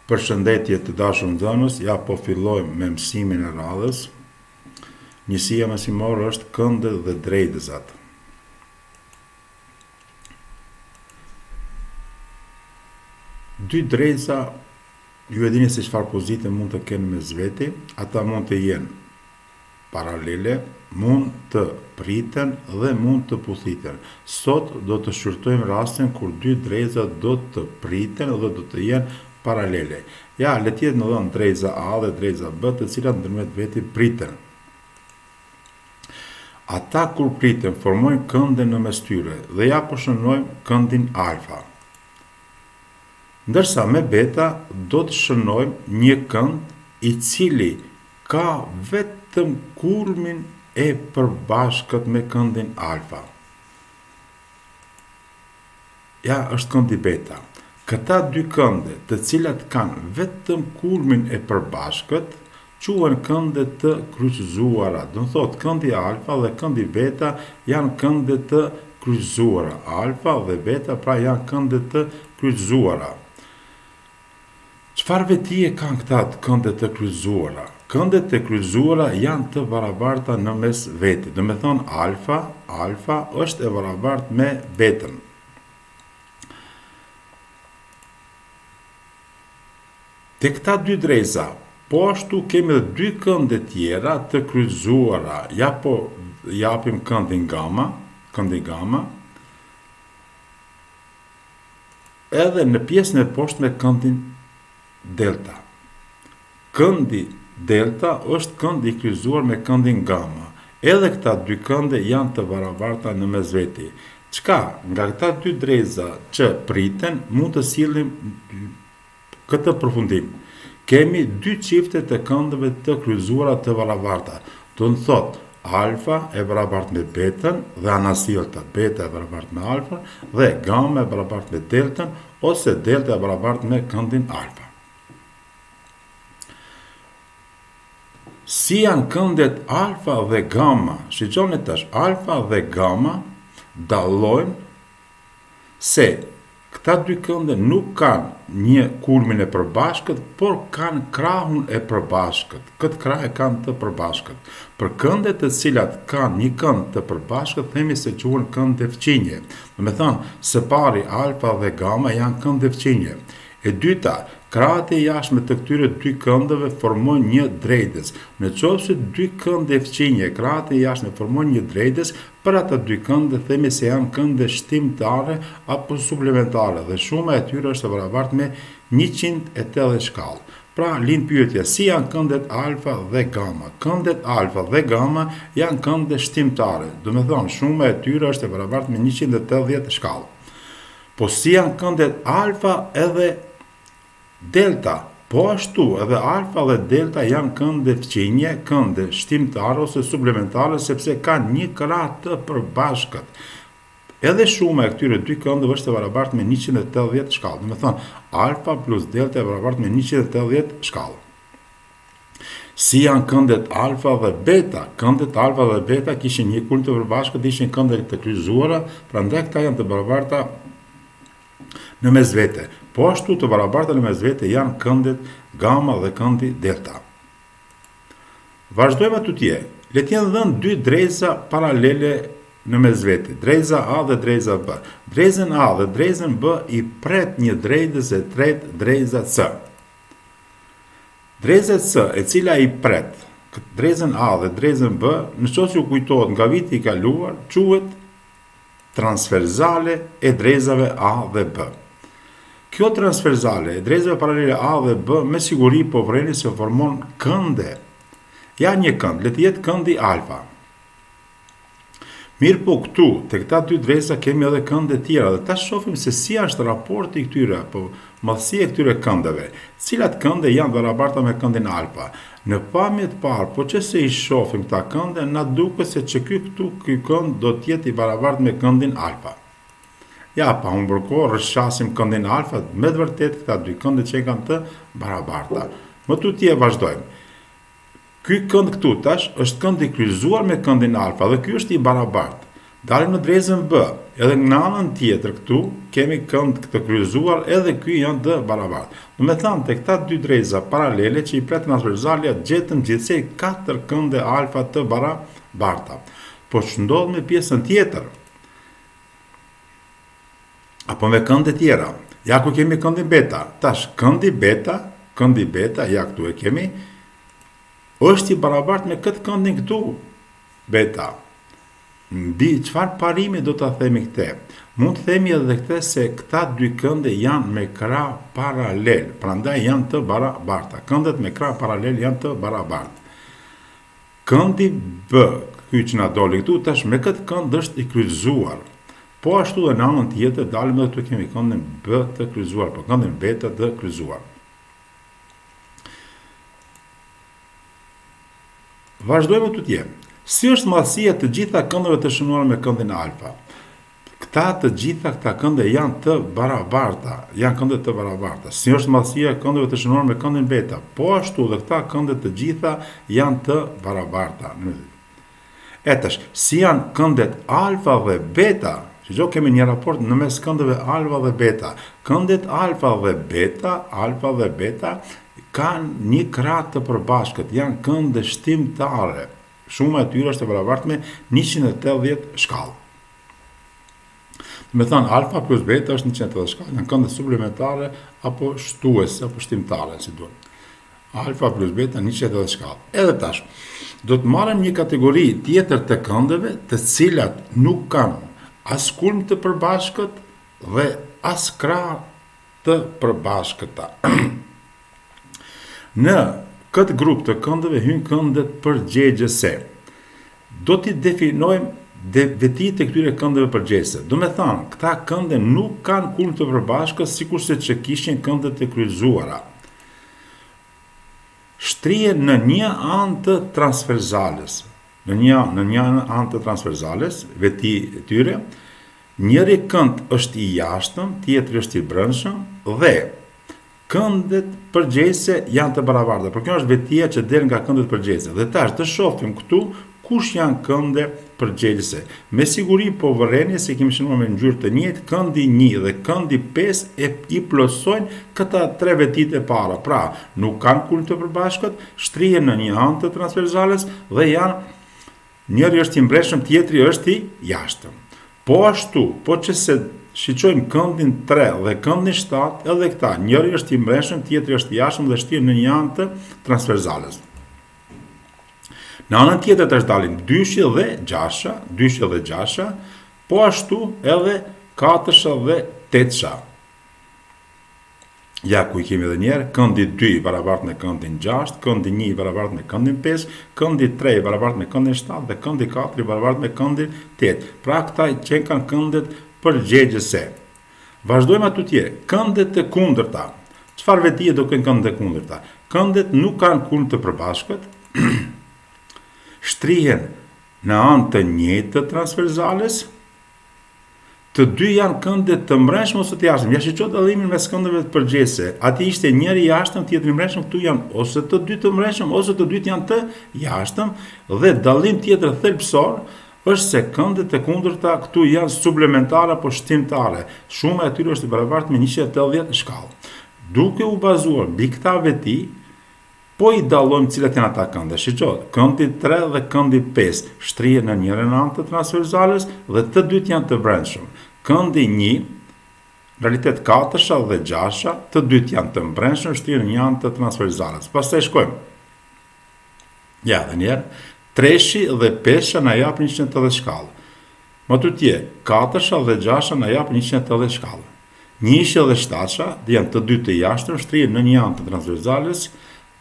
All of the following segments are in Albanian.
Përshëndetje të dashur nxënës, ja po fillojmë me mësimin e radhës. Njësia mësimore është këndet dhe drejtëzat. Dy drejtëza, ju e dini se çfarë pozite mund të kenë mes veti, ata mund të jenë paralele, mund të priten dhe mund të puthiten. Sot do të shqyrtojmë rastin kur dy drejtëza do të priten dhe do të jenë paralele. Ja, le të jetë në dhënë drejtëza A dhe drejtëza B, të cilat ndërmjet veti priten. Ata kur priten formojnë kënde në mes tyre dhe ja po shënojmë këndin alfa. Ndërsa me beta do të shënojmë një kënd i cili ka vetëm kulmin e përbashkët me këndin alfa. Ja, është këndi beta. Këta dy kënde, të cilat kanë vetëm kulmin e përbashkët, quhen kënde të kryqëzuara. Do të thotë këndi alfa dhe këndi beta janë kënde të kryqëzuara. Alfa dhe beta pra janë kënde të kryqëzuara. Çfarë vetie kanë këta kënde të kryqëzuara? Këndet të kryqëzuara janë të barabarta në mes veti. Do me thonë alfa është e barabartë me betën. Te këta dy drejtëza, po ashtu kemi edhe dy kënde tjera të kryqëzuara. Ja po japim këndin gama, edhe në pjesën e poshtme këndin delta. Këndi delta është kënd i kryqëzuar me këndin gama. Edhe këta dy kënde janë të barabarta në mes veti. Çka? Nga këta dy drejtëza që priten, mund të sillim këtë përfundim. Kemi dy çifte të këndëve të kryqëzuara të barabarta. Do të thotë alfa e barabartë me betën dhe anasjellta, beta e barabartë me alfa dhe gama e barabartë me deltën ose delta e barabartë me këndin alfa. Si janë këndet alfa dhe gama? Shiqoni tash, alfa dhe gama dallojnë se këta dy kënde nuk kanë një kulmin e përbashkët, por kanë krahun e përbashkët. Këtë krah e kanë të përbashkët. Për këndet të cilat kanë një kënd të përbashkët, themi se quhen kënde fqinje. Do me thonë, së pari alfa dhe gama janë kënde fqinje. E dyta, krahët e jashtme të këtyre dy këndeve formojnë një drejtës. Në qoftë se dy kënde fqinje, krahët e jashtme formojnë një drejtës, për ata dy kënde themi se janë kënde shtimtare apo suplementare dhe shuma e tyre është e barabartë me 180 shkallë. Pra, lind pyetja, si janë këndet alfa dhe gama? Këndet alfa dhe gama janë kënde shtimtare. Do me thonë, shuma e tyre është e barabartë me 180 shkallë. Po si janë këndet alfa edhe delta? Po ashtu, edhe alfa dhe delta janë kënde fqinje, kënde shtimtare ose suplementare, sepse kanë një krah të përbashkët. Edhe shuma e këtyre dy këndeve është e barabartë me 180 shkallë. Do me thonë, alfa plus delta e barabartë me 180 shkallë. Si janë këndet alfa dhe beta? Këndet alfa dhe beta kishin një kulm të përbashkët, ishin kënde të kryqëzuara, prandaj këta janë të barabarta në mes vete. Po ashtu të barabarta në mes vete janë këndet gama dhe këndi delta. Vazhdojmë atutje. Le të jenë dhënë dy drejtëza paralele në mes vete, drejtëza A dhe drejtëza B. Drejtën A dhe drejtën B i pret një drejtës e tretë drejtëza C. Drejtëza C, e cila i pret drejtën A dhe drejtën B, në qoftë ju kujtohet nga viti i kaluar, quhet transversale e drejtëzave A dhe B. Kjo transversale e drejtëzave paralele A dhe B me siguri po vreni se formon kënde. Ja një kënd, le të jetë këndi alfa. Mirë po këtu, te këta dy drejtëza kemi edhe kënde tjera dhe ta shohim se si është raporti i këtyre apo madhësia e këtyre këndeve. Cilat kënde janë barabarta me këndin alfa? Në pamje të parë, po që se i shohim këta kënde, na duket se që ky kënd do të jetë i barabartë me këndin alfa. Ja, pa humbur kohë, rrëshqasim këndin alfa, me të vërtet këta dy kënde që kanë të barabarta. Më tutje vazhdojmë. Ky kënd këtu tash është kënd i kryqëzuar me këndin alfa dhe ky është i barabartë. Dalim në drezën B. Edhe në anën tjetër këtu kemi kënd të kryqëzuar, edhe ky janë të barabartë. Do të thonë te këta dy dreza paralele që i pret transversalja gjetëm gjithsej 4 kënde alfa të barabarta. Po ç'ndodh me pjesën tjetër? Apo me kënde tjera? Ja ku kemi këndin beta. Tash këndi beta, ja këtu e kemi, është i barabartë me këtë këndin këtu, beta. Mbi çfarë parimi do ta themi këte? Mund të themi edhe këte se këta dy kënde janë me krah paralel, prandaj janë të barabarta. Këndet me krah paralel janë të barabartë. Këndi B, ky që na doli këtu, tash me këtë kënd është i kryqëzuar. Po ashtu dhe në anën tjetër dalim edhe këtu kemi këndin B të kryqëzuar, po këndin beta të kryqëzuar. Vazhdojmë tutje. Si është madhësia të gjitha këndeve të shënuar me këndin alfa? Të gjitha këta kënde janë të barabarta, janë kënde të barabarta. Si është madhësia e këndeve të shënuar me këndin beta? Po ashtu dhe këta kënde të gjitha janë të barabarta. Tash, si janë këndet alfa dhe beta? Që kemi një raport në mes këndeve alfa dhe beta. Këndet alfa dhe beta kanë një krah të përbashkët, janë kënde shtimtare. Shuma e tyre është e barabartë me 180 shkallë. Me thënë, alfa plus beta është 180 shkallë, janë kënde suplementare apo shtuese apo shtimtare, si duhet. Alfa plus beta 180 shkallë. Edhe tash, do të marrim një kategori tjetër të këndeve, të cilat nuk kanë as kulm të përbashkët dhe as krah të përbashkëta. Në këtë grup të këndeve hyn këndet përgjegjëse. Do t'i definojmë vetitë e këtyre këndeve përgjegjëse. Do me thënë, këta kënde nuk kanë kulm të përbashkët sikurse që kishin këndet e kryqëzuara. Shtrihen në një anë të transversales. Në një anë të transversales, veti e tyre, njëri kënd është i jashtëm, tjetri është i brendshëm dhe këndet përgjegjëse janë të barabarta. Por kjo është vetia që del nga këndet përgjegjëse. Dhe tash të shohim këtu kush janë kënde përgjegjëse. Me siguri po vërreni se kemi shënuar me ngjyrë të njëjtë, këndi 1 dhe këndi 5 i plotësojnë këta tre vetitë e para. Pra, nuk kanë kulm të përbashkët, shtrihen në një anë të transversales dhe janë njëri është i mbreshëm, tjetri është i jashtëm. Po ashtu, po që se shiqojmë këndin 3 dhe këndin 7, edhe këta, njëri është i mbreshëm, tjetri është i jashtëm dhe shtrihen në një anë të transversales. Në anën tjetër të dalin 2 dhe 6, po ashtu edhe 4 dhe 8. Ja ku i kemi edhe njerë, këndi 2 i barabartë me këndin 6, këndi 1 i barabartë me këndin 5, këndi 3 i barabartë me këndin 7 dhe këndi 4 i barabartë me këndin 8. Pra këta që kanë këndet përgjegjëse. Vazhdojmë atutje, këndet të kundërta. Çfarë vetie do kenë këndet të kundërta? Këndet nuk kanë kulm të përbashkët, shtrihen në anë të njëjtë të transversales, të dy janë këndet të mbrëmshëm ose të jashtëm. Ja shiqo dallimin mes këndeve të përgjegjëse. Aty ishte njëri i jashtëm, tjetri i mbrëmshëm, këtu janë ose të dy të mbrëmshëm ose të dy janë të jashtëm dhe dallim tjetër thelbësor është se këndet e kundërta këtu janë suplementare apo shtimtare. Shuma e tyre është e barabartë me 180 shkallë. Duke u bazuar mbi këta veti, po i dallojmë cilat janë ata kënde. Shiqo, këndi 3 dhe këndi 5 shtrihen në njërin anë të transversales dhe të dytë janë të brendshëm. Këndi 1, në realitet 4 dhe 6, të dytë janë të brendshëm, shtrihen në një anë të transversales. Pastaj shkojmë. Ja, dhe njerë, 3 dhe 5 na japin 180 shkallë. Më tutje, 4 dhe 6 na japin 180 shkallë. 1 dhe 7 janë të dy të jashtëm, shtrihen në një anë të transversales,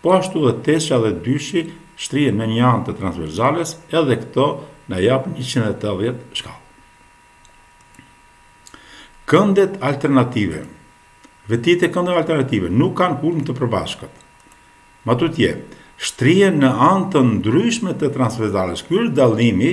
po ashtu dhe 8 dhe 2 shtrihen në një anë të transversales, edhe këto na japin 180 shkallë. Këndet alternative. Vetitë e këndeve alternative nuk kanë kulm të përbashkët. Më tutje, shtrihen në anë të ndryshme të transversales. Ky është dallimi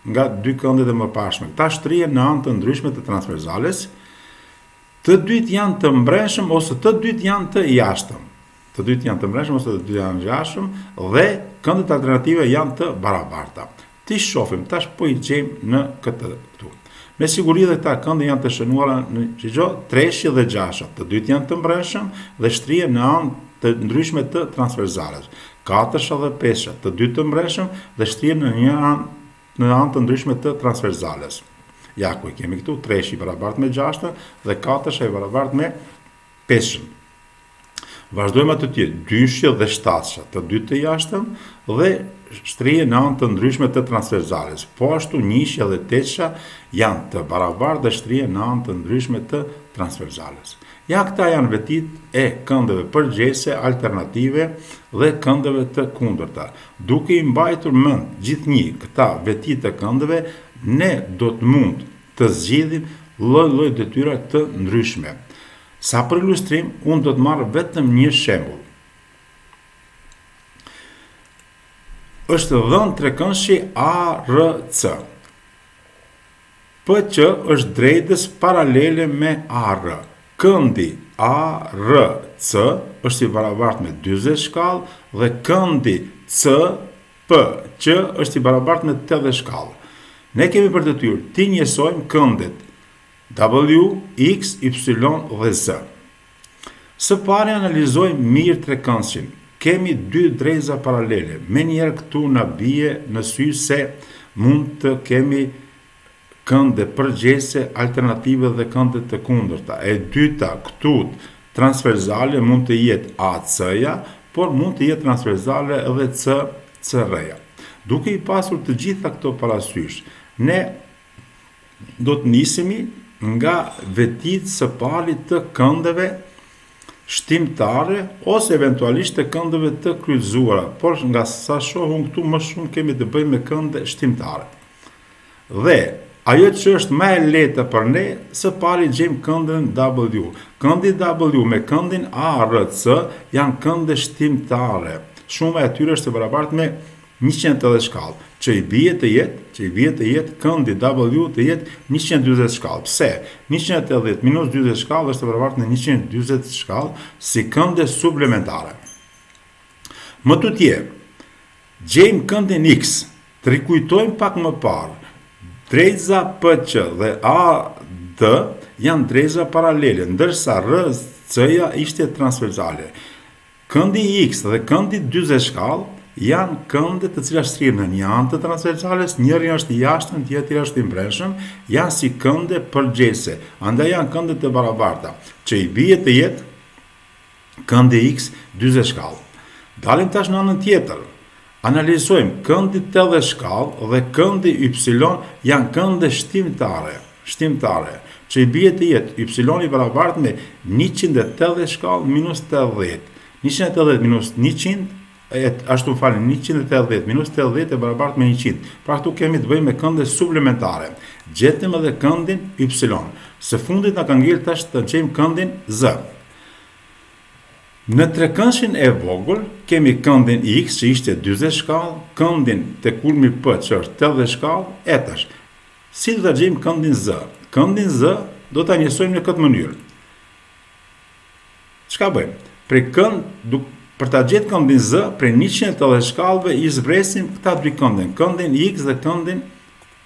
nga dy këndet e mëparshme. Këta shtrihen në anë të ndryshme të transversales, të dytë janë të mbrëmshëm ose të dytë janë të jashtëm. Të dytë janë të mbrëmshëm ose të dytë janë të jashtëm dhe këndet alternative janë të barabarta. Ti shohim, tash po i gjejmë në këtë këtu. Me siguri dhe këta kënde janë të shënuara në çdo treshi dhe gjasha. Të dytë janë të mbreshëm dhe shtrihen në anë të ndryshme të transversales. Katërsha dhe pesha, të dy të mbreshëm dhe shtrihen në anë të ndryshme të transversales. Ja ku i kemi këtu, treshi i barabartë me gjashtën dhe katërsha i barabartë me peshën. Vazhdojmë atë tjetër, dyshja dhe shtatsha, të dy të jashtëm dhe shtrihen në anë të ndryshme të transversales. Po ashtu njëshja dhe tetësha janë të barabartë dhe shtrihen në anë të ndryshme të transversales. Ja këta janë vetit e këndeve përgjese, alternative dhe këndeve të kundërta. Duke i mbajtur mend gjithnjë këta vetit e këndeve, ne do të mund të zgjidhim lloj-lloj detyra të ndryshme. Sa për ilustrim, unë do të marrë vetëm një shembull. Është dhënë trekëndshi ARC. PC është drejtës paralele me AR. Këndi ARC është i barabartë me 40 shkallë dhe këndi CPC është i barabartë me 80 shkallë. Ne kemi për detyrë ti njësojmë këndet W, X, Y dhe Z. Së pari analizojmë mirë trekëndshin. Kemi dy drejza paralele. Menjëherë këtu na bie në sy se mund të kemi kënde përgjese, alternative dhe kënde të kundërta. E dyta, këtu transversale mund të jetë AC-ja, por mund të jetë transversale edhe CR-ja. Duke i pasur të gjitha këto parasysh, ne do të nisemi nga vetit së pari të këndeve shtimtare ose eventualisht të këndeve të kryqëzuara, por nga sa shohun këtu më shumë kemi të bëjmë me kënde shtimtare. Dhe ajo që është më e lehtë për ne, së pari gjejmë këndën W. Këndi W me këndin ARC janë kënde shtimtare. Shuma e tyre është e barabartë me 180 shkallë. Që i bie të jetë këndi W të jetë 140 shkallë. Pse? 180 minus 40 shkallë është e barabartë me 140 shkallë si kënde suplementare. Më tutje, gjejmë këndin X, të rikujtojmë pak më parë. Drejza PC dhe AD janë drejza paralele, ndërsa RC-ja ishte transversale. Këndi X dhe këndi 40 shkallë janë kënde të cilat shtrihen në një anë të transversales, njëri është i jashtëm, tjetri është i mbreshëm, janë si kënde përgjese, andaj janë kënde të barabarta, që i bie të jetë këndi X 40 shkallë. Dalim tash në anën tjetër. Analizojmë këndi 80 shkallë dhe këndi Y janë kënde shtimtare, që i bie të jetë Y i barabartë me 180 shkallë minus 80. 180 minus 100 ashtu falem 180 minus 80 e barabartë me 100. Pra këtu kemi të bëjmë me kënde suplementare. Gjetëm edhe këndin Y. Së fundit na ka ngel tash të gjejmë këndin Z. Në trekëndshin e vogël kemi këndin X që ishte 40 shkallë, këndin te kulmi P që është 80 shkallë, e tash. Si do ta gjejmë këndin Z? Këndin Z do ta njësojmë në këtë mënyrë. Çka bëjmë? Për ta gjetë këndin Z, prej 180 shkallëve i zbresim këta dy këndin, këndin X dhe këndin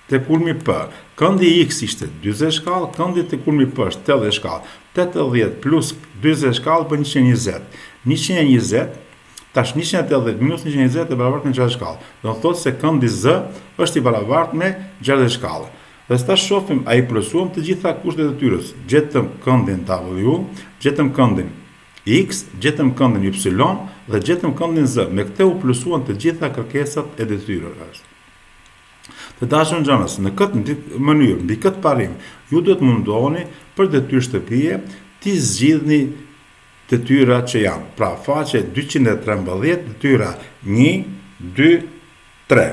te kulmi P. Këndi X ishte 40 shkallë, këndi te kulmi P është 80 shkallë. 80 plus 40 shkallë për 120. 120, tash 180 minus 120 e barabartë me 60 shkallë. Do të thotë se këndi Z është i barabartë me 60 shkallë. Dhe tash shohim, ai plusuam të gjitha kushtet e tyrës. Gjetëm këndin W, gjetëm këndin X, gjetëm këndin Y dhe gjetëm këndin Z. Me këtë u plusuan të gjitha kërkesat e detyrave. Të dashur nxënës, në këtë mënyrë, mbi këtë parim, ju do të mundoheni për detyrë shtëpie të zgjidhni detyrat që janë. Pra faqe 213, detyra 1, 2, 3.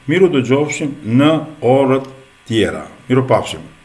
Miru dëgjofshim në orët tjera. Miru pafshim.